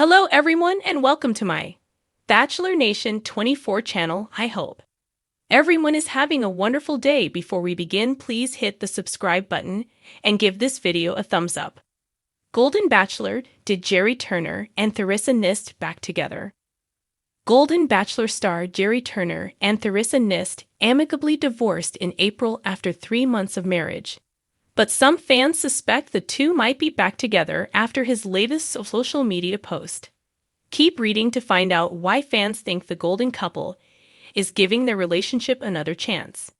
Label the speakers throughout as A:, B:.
A: Hello everyone and welcome to my Bachelor Nation 24 channel. I hope everyone is having a wonderful day. Before we begin, please hit the subscribe button and give this video a thumbs up. Golden Bachelor, did Gerry Turner and Theresa Nist back together? Golden Bachelor star Gerry Turner and Theresa Nist amicably divorced in April after 3 months of marriage. But some fans suspect the two might be back together after his latest social media post. Keep reading to find out why fans think the golden couple is giving their relationship another chance.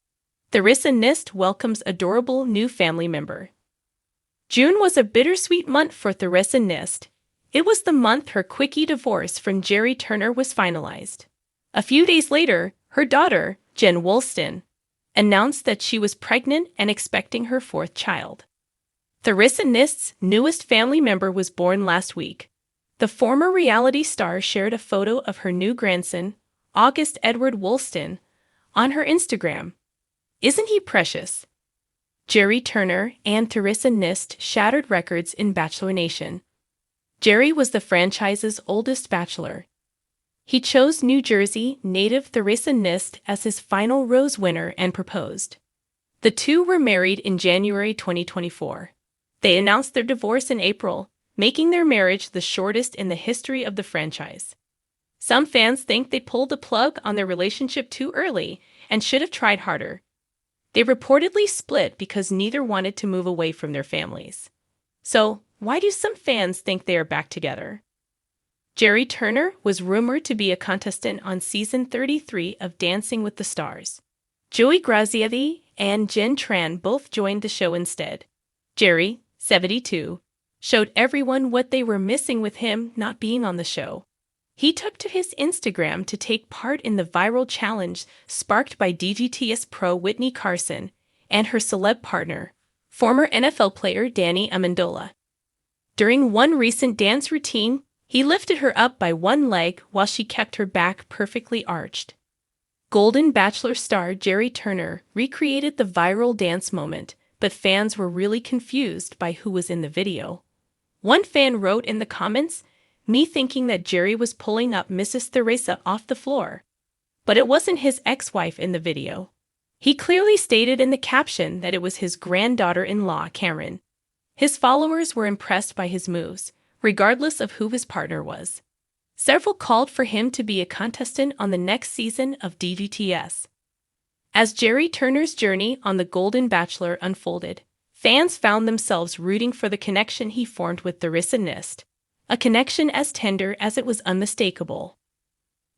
A: Theresa Nist welcomes adorable new family member. June was a bittersweet month for Theresa Nist. It was the month her quickie divorce from Gerry Turner was finalized. A few days later, her daughter, Jen Wollston, announced that she was pregnant and expecting her 4th child. Theresa Nist's newest family member was born last week. The former reality star shared a photo of her new grandson, August Edward Wollston, on her Instagram. Isn't he precious? Gerry Turner and Theresa Nist shattered records in Bachelor Nation. Gerry was the franchise's oldest bachelor. He chose New Jersey native Theresa Nist as his final rose winner and proposed. The two were married in January 2024. They announced their divorce in April, making their marriage the shortest in the history of the franchise. Some fans think they pulled the plug on their relationship too early and should have tried harder. They reportedly split because neither wanted to move away from their families. So, why do some fans think they are back together? Gerry Turner was rumored to be a contestant on season 33 of Dancing with the Stars. Joey Grazievi and Jen Tran both joined the show instead. Gerry, 72, showed everyone what they were missing with him not being on the show. He took to his Instagram to take part in the viral challenge sparked by DGTS pro Whitney Carson and her celeb partner, former NFL player Danny Amendola. During one recent dance routine, he lifted her up by one leg while she kept her back perfectly arched. Golden Bachelor star Gerry Turner recreated the viral dance moment, but fans were really confused by who was in the video. One fan wrote in the comments, "Me thinking that Gerry was pulling up Mrs. Theresa off the floor." But it wasn't his ex-wife in the video. He clearly stated in the caption that it was his granddaughter-in-law, Karen. His followers were impressed by his moves, regardless of who his partner was. Several called for him to be a contestant on the next season of DGTS. As Gerry Turner's journey on The Golden Bachelor unfolded, fans found themselves rooting for the connection he formed with Theresa Nist, a connection as tender as it was unmistakable.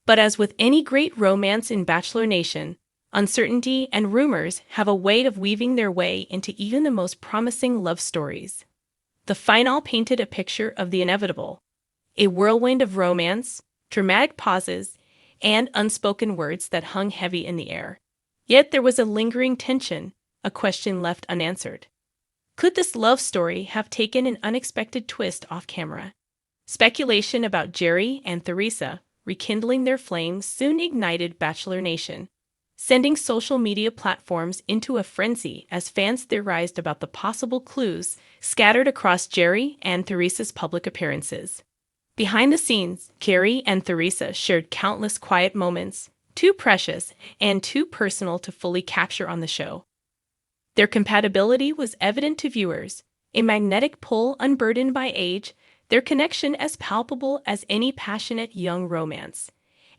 A: But as with any great romance in Bachelor Nation, uncertainty and rumors have a way of weaving their way into even the most promising love stories. The finale painted a picture of the inevitable, a whirlwind of romance, dramatic pauses, and unspoken words that hung heavy in the air. Yet there was a lingering tension, a question left unanswered. Could this love story have taken an unexpected twist off camera? Speculation about Gerry and Theresa rekindling their flames soon ignited Bachelor Nation, sending social media platforms into a frenzy as fans theorized about the possible clues scattered across Gerry and Theresa's public appearances. Behind the scenes, Gerry and Theresa shared countless quiet moments, too precious and too personal to fully capture on the show. Their compatibility was evident to viewers, a magnetic pull unburdened by age, their connection as palpable as any passionate young romance.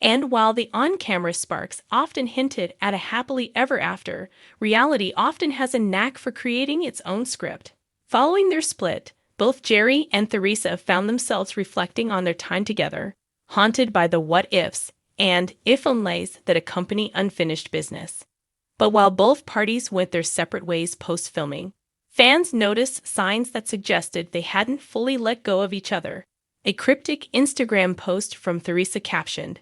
A: And while the on-camera sparks often hinted at a happily ever after, reality often has a knack for creating its own script. Following their split, both Gerry and Theresa found themselves reflecting on their time together, haunted by the what-ifs and if-onlys that accompany unfinished business. But while both parties went their separate ways post-filming, fans noticed signs that suggested they hadn't fully let go of each other. A cryptic Instagram post from Theresa captioned,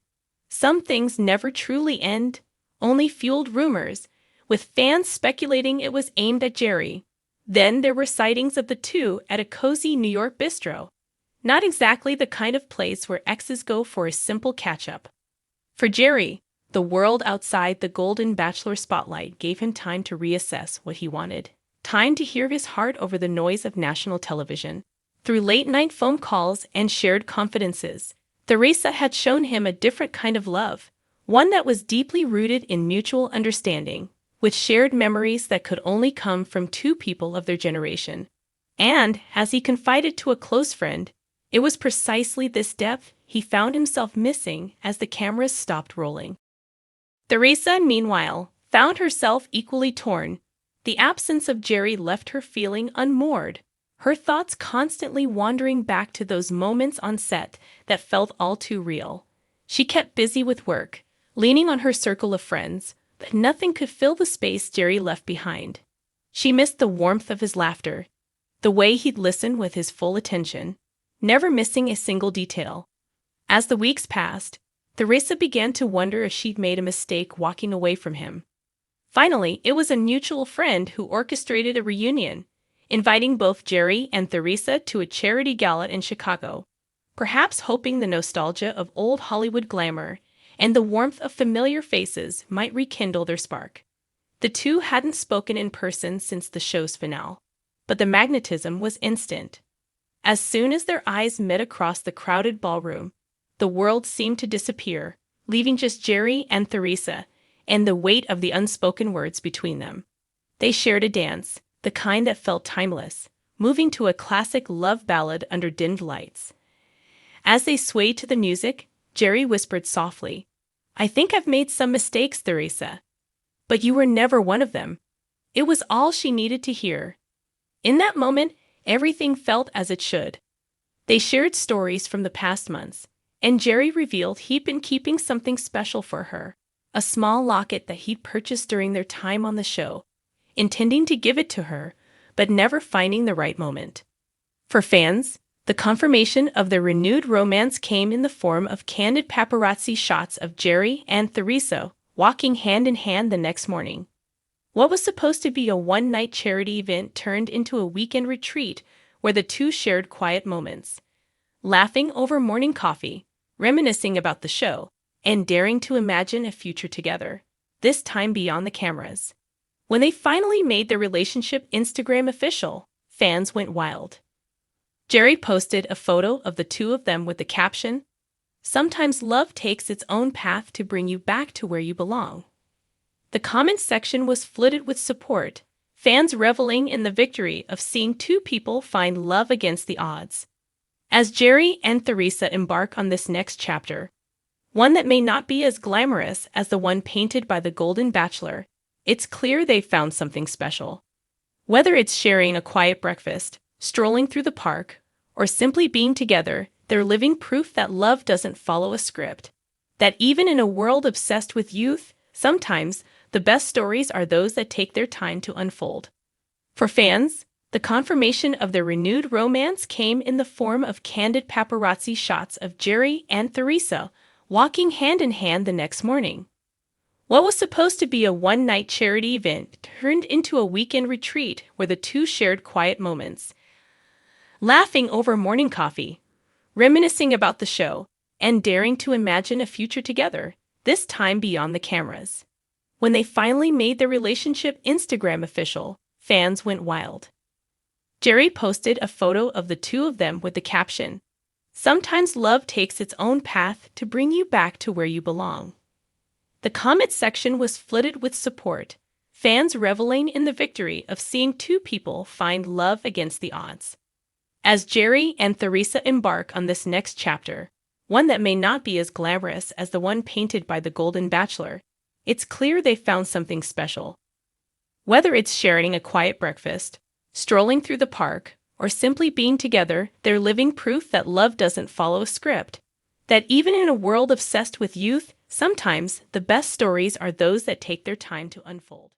A: "Some things never truly end, only fueled rumors," with fans speculating it was aimed at Gerry. Then there were sightings of the two at a cozy New York bistro. Not exactly the kind of place where exes go for a simple catch-up. For Gerry, the world outside the Golden Bachelor spotlight gave him time to reassess what he wanted. Time to hear his heart over the noise of national television. Through late-night phone calls and shared confidences, Theresa had shown him a different kind of love, one that was deeply rooted in mutual understanding, with shared memories that could only come from two people of their generation. And, as he confided to a close friend, it was precisely this depth he found himself missing as the cameras stopped rolling. Theresa, meanwhile, found herself equally torn. The absence of Gerry left her feeling unmoored, her thoughts constantly wandering back to those moments on set that felt all too real. She kept busy with work, leaning on her circle of friends, but nothing could fill the space Gerry left behind. She missed the warmth of his laughter, the way he'd listen with his full attention, never missing a single detail. As the weeks passed, Theresa began to wonder if she'd made a mistake walking away from him. Finally, it was a mutual friend who orchestrated a reunion, inviting both Gerry and Theresa to a charity gala in Chicago, perhaps hoping the nostalgia of old Hollywood glamour and the warmth of familiar faces might rekindle their spark. The two hadn't spoken in person since the show's finale, but the magnetism was instant. As soon as their eyes met across the crowded ballroom, the world seemed to disappear, leaving just Gerry and Theresa and the weight of the unspoken words between them. They shared a dance, the kind that felt timeless, moving to a classic love ballad under dimmed lights. As they swayed to the music, Gerry whispered softly, "I think I've made some mistakes, Theresa. But you were never one of them." It was all she needed to hear. In that moment, everything felt as it should. They shared stories from the past months, and Gerry revealed he'd been keeping something special for her, a small locket that he'd purchased during their time on the show, intending to give it to her, but never finding the right moment. For fans, the confirmation of their renewed romance came in the form of candid paparazzi shots of Gerry and Theresa walking hand in hand the next morning. What was supposed to be a one-night charity event turned into a weekend retreat where the two shared quiet moments, laughing over morning coffee, reminiscing about the show, and daring to imagine a future together, this time beyond the cameras. When they finally made their relationship Instagram official, fans went wild. Gerry posted a photo of the two of them with the caption, "Sometimes love takes its own path to bring you back to where you belong." The comment section was flooded with support, fans reveling in the victory of seeing two people find love against the odds. As Gerry and Theresa embark on this next chapter, one that may not be as glamorous as the one painted by the Golden Bachelor, it's clear they've found something special. Whether it's sharing a quiet breakfast, strolling through the park, or simply being together, they're living proof that love doesn't follow a script. That even in a world obsessed with youth, sometimes the best stories are those that take their time to unfold. For fans, the confirmation of their renewed romance came in the form of candid paparazzi shots of Gerry and Theresa walking hand in hand the next morning. What was supposed to be a one-night charity event turned into a weekend retreat where the two shared quiet moments, laughing over morning coffee, reminiscing about the show, and daring to imagine a future together, this time beyond the cameras. When they finally made their relationship Instagram official, fans went wild. Gerry posted a photo of the two of them with the caption, "Sometimes love takes its own path to bring you back to where you belong." The comment section was flooded with support, fans reveling in the victory of seeing two people find love against the odds. As Gerry and Theresa embark on this next chapter, one that may not be as glamorous as the one painted by the Golden Bachelor, it's clear they found something special. Whether it's sharing a quiet breakfast, strolling through the park, or simply being together, they're living proof that love doesn't follow a script. That even in a world obsessed with youth, sometimes the best stories are those that take their time to unfold.